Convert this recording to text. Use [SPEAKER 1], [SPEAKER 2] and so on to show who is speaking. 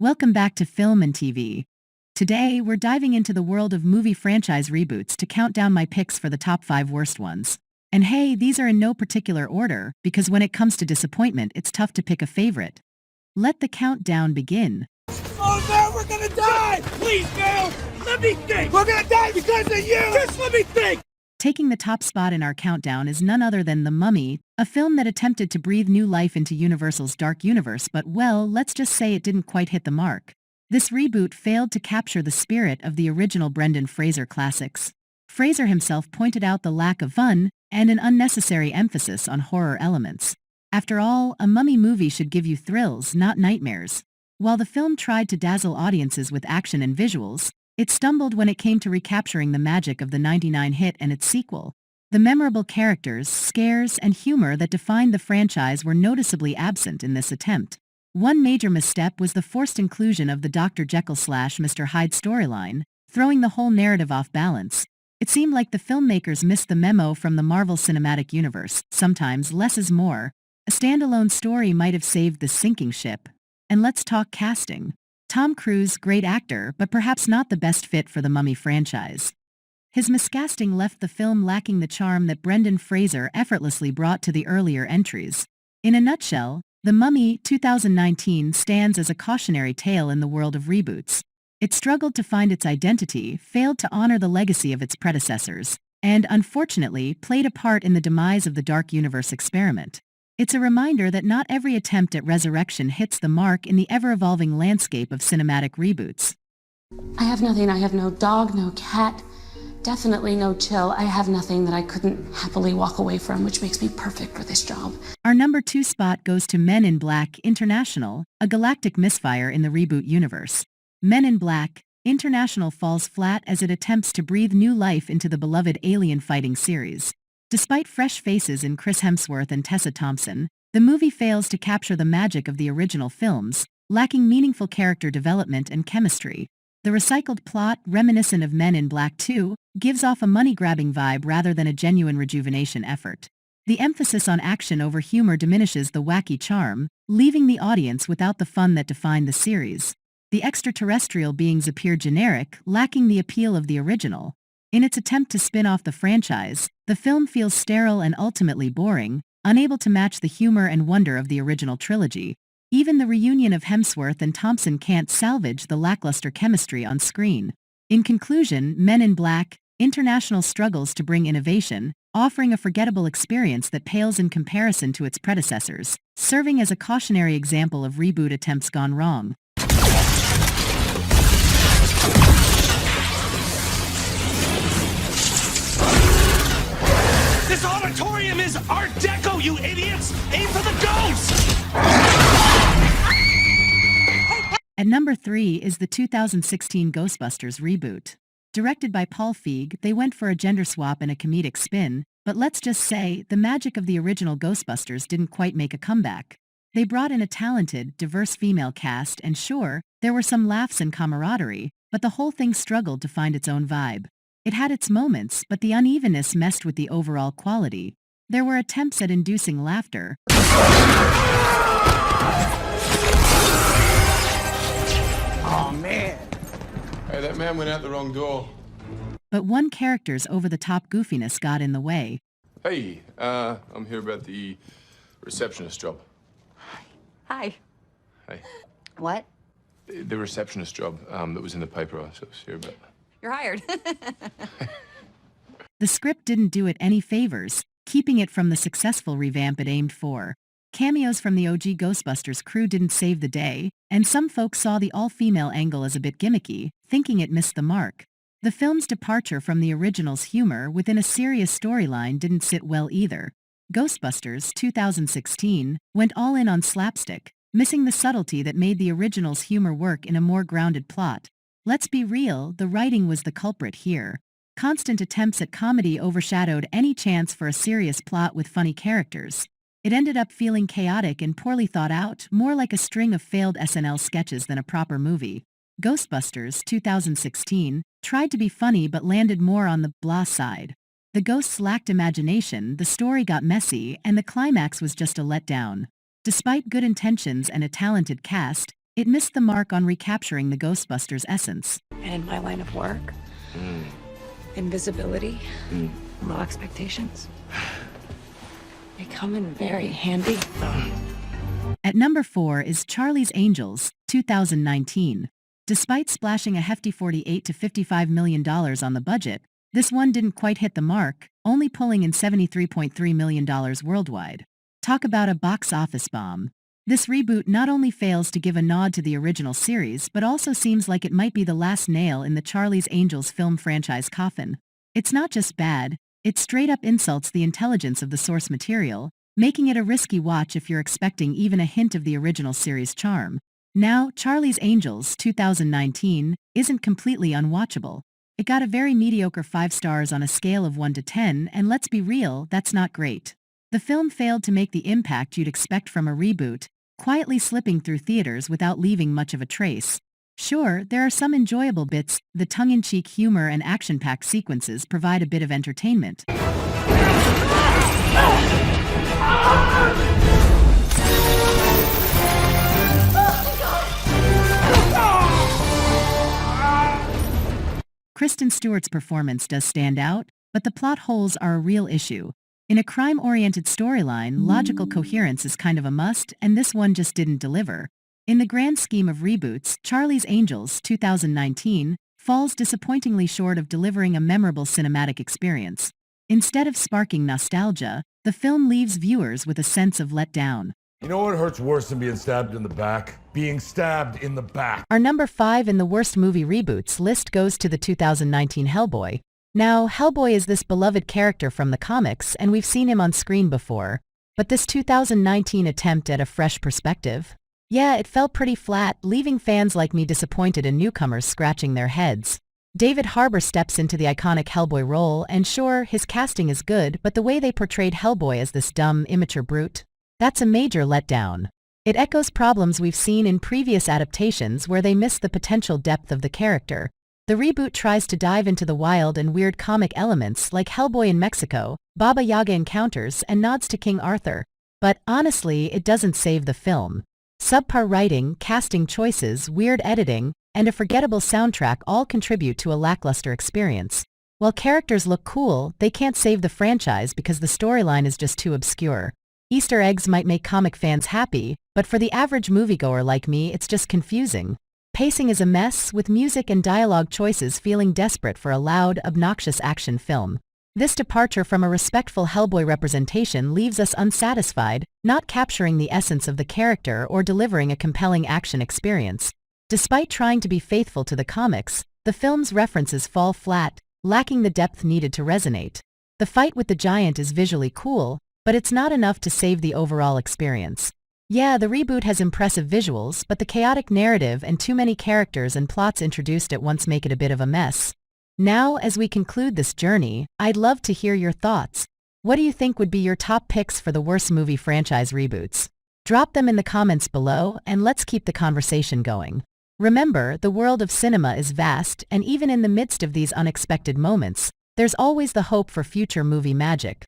[SPEAKER 1] Welcome back to Film and TV. Today, we're diving into the world of movie franchise reboots to count down my picks for the top 5 worst ones. And hey, these are in no particular order, because when it comes to disappointment, it's tough to pick a favorite. Let the countdown begin.
[SPEAKER 2] Oh no, we're gonna die! Please, Bill! Let me think! We're gonna die because of you! Just let me think!
[SPEAKER 1] Taking the top spot in our countdown is none other than The Mummy, a film that attempted to breathe new life into Universal's dark universe, but well, let's just say it didn't quite hit the mark. This reboot failed to capture the spirit of the original Brendan Fraser classics. Fraser himself pointed out the lack of fun and an unnecessary emphasis on horror elements. After all, a Mummy movie should give you thrills, not nightmares. While the film tried to dazzle audiences with action and visuals, it stumbled when it came to recapturing the magic of the '99 hit and its sequel. The memorable characters, scares, and humor that defined the franchise were noticeably absent in this attempt. One major misstep was the forced inclusion of the Dr. Jekyll/Mr. Hyde storyline, throwing the whole narrative off balance. It seemed like the filmmakers missed the memo from the Marvel Cinematic Universe. Sometimes less is more. A standalone story might have saved the sinking ship. And let's talk casting. Tom Cruise, great actor, but perhaps not the best fit for the Mummy franchise. His miscasting left the film lacking the charm that Brendan Fraser effortlessly brought to the earlier entries. In a nutshell, The Mummy 2019 stands as a cautionary tale in the world of reboots. It struggled to find its identity, failed to honor the legacy of its predecessors, and unfortunately played a part in the demise of the Dark Universe experiment. It's a reminder that not every attempt at resurrection hits the mark in the ever-evolving landscape of cinematic reboots.
[SPEAKER 3] I have nothing. I have no dog, no cat, definitely no chill. I have nothing that I couldn't happily walk away from, which makes me perfect for this job.
[SPEAKER 1] Our number 2 spot goes to Men in Black International, a galactic misfire in the reboot universe. Men in Black International falls flat as it attempts to breathe new life into the beloved alien fighting series. Despite fresh faces in Chris Hemsworth and Tessa Thompson, the movie fails to capture the magic of the original films, lacking meaningful character development and chemistry. The recycled plot, reminiscent of Men in Black 2, gives off a money-grabbing vibe rather than a genuine rejuvenation effort. The emphasis on action over humor diminishes the wacky charm, leaving the audience without the fun that defined the series. The extraterrestrial beings appear generic, lacking the appeal of the original. In its attempt to spin off the franchise, the film feels sterile and ultimately boring, unable to match the humor and wonder of the original trilogy. Even the reunion of Hemsworth and Thompson can't salvage the lackluster chemistry on screen. In conclusion, Men in Black International struggles to bring innovation, offering a forgettable experience that pales in comparison to its predecessors, serving as a cautionary example of reboot attempts gone wrong.
[SPEAKER 2] This auditorium is Art Deco, you idiots! Aim for the ghost!
[SPEAKER 1] At number 3 is the 2016 Ghostbusters reboot. Directed by Paul Feig, they went for a gender swap and a comedic spin, but let's just say the magic of the original Ghostbusters didn't quite make a comeback. They brought in a talented, diverse female cast, and sure, there were some laughs and camaraderie, but the whole thing struggled to find its own vibe. It had its moments, but the unevenness messed with the overall quality. There were attempts at inducing laughter.
[SPEAKER 2] Oh man!
[SPEAKER 4] Hey, that man went out the wrong door.
[SPEAKER 1] But one character's over-the-top goofiness got in the way.
[SPEAKER 4] Hey, I'm here about the receptionist job.
[SPEAKER 5] Hi.
[SPEAKER 4] Hey.
[SPEAKER 5] What?
[SPEAKER 4] The receptionist job that was in the paper. I was here about.
[SPEAKER 5] You're hired.
[SPEAKER 1] The script didn't do it any favors, keeping it from the successful revamp it aimed for. Cameos from the OG Ghostbusters crew didn't save the day, and some folks saw the all-female angle as a bit gimmicky, thinking it missed the mark. The film's departure from the original's humor within a serious storyline didn't sit well either. Ghostbusters 2016 went all in on slapstick, missing the subtlety that made the original's humor work in a more grounded plot. Let's be real, the writing was the culprit here. Constant attempts at comedy overshadowed any chance for a serious plot with funny characters. It ended up feeling chaotic and poorly thought out, more like a string of failed SNL sketches than a proper movie. Ghostbusters 2016 tried to be funny but landed more on the blah side. The ghosts lacked imagination, the story got messy, and the climax was just a letdown. Despite good intentions and a talented cast, It missed the mark on recapturing the Ghostbusters essence.
[SPEAKER 6] And in my line of work, invisibility, low expectations, they come in very handy.
[SPEAKER 1] At number 4 is Charlie's Angels, 2019. Despite splashing a hefty $48 to $55 million on the budget, this one didn't quite hit the mark, only pulling in $73.3 million worldwide. Talk about a box office bomb. This reboot not only fails to give a nod to the original series but also seems like it might be the last nail in the Charlie's Angels film franchise coffin. It's not just bad, it straight up insults the intelligence of the source material, making it a risky watch if you're expecting even a hint of the original series' charm. Now, Charlie's Angels, 2019, isn't completely unwatchable. It got a very mediocre 5 stars on a scale of 1 to 10, and let's be real, that's not great. The film failed to make the impact you'd expect from a reboot, quietly slipping through theaters without leaving much of a trace. Sure, there are some enjoyable bits, the tongue-in-cheek humor and action-packed sequences provide a bit of entertainment. Kristen Stewart's performance does stand out, but the plot holes are a real issue. In a crime-oriented storyline, logical coherence is kind of a must, and this one just didn't deliver. In the grand scheme of reboots, Charlie's Angels, 2019, falls disappointingly short of delivering a memorable cinematic experience. Instead of sparking nostalgia, the film leaves viewers with a sense of letdown.
[SPEAKER 7] You know what hurts worse than being stabbed in the back? Being stabbed in the back.
[SPEAKER 1] Our number 5 in the worst movie reboots list goes to the 2019 Hellboy. Now, Hellboy is this beloved character from the comics, and we've seen him on screen before. But this 2019 attempt at a fresh perspective? Yeah, it fell pretty flat, leaving fans like me disappointed and newcomers scratching their heads. David Harbour steps into the iconic Hellboy role, and sure, his casting is good, but the way they portrayed Hellboy as this dumb, immature brute? That's a major letdown. It echoes problems we've seen in previous adaptations where they miss the potential depth of the character. The reboot tries to dive into the wild and weird comic elements like Hellboy in Mexico, Baba Yaga encounters, and nods to King Arthur. But honestly, it doesn't save the film. Subpar writing, casting choices, weird editing, and a forgettable soundtrack all contribute to a lackluster experience. While characters look cool, they can't save the franchise because the storyline is just too obscure. Easter eggs might make comic fans happy, but for the average moviegoer like me, it's just confusing. Pacing is a mess, with music and dialogue choices feeling desperate for a loud, obnoxious action film. This departure from a respectful Hellboy representation leaves us unsatisfied, not capturing the essence of the character or delivering a compelling action experience. Despite trying to be faithful to the comics, the film's references fall flat, lacking the depth needed to resonate. The fight with the giant is visually cool, but it's not enough to save the overall experience. Yeah, the reboot has impressive visuals, but the chaotic narrative and too many characters and plots introduced at once make it a bit of a mess. Now, as we conclude this journey, I'd love to hear your thoughts. What do you think would be your top picks for the worst movie franchise reboots? Drop them in the comments below, and let's keep the conversation going. Remember, the world of cinema is vast, and even in the midst of these unexpected moments, there's always the hope for future movie magic.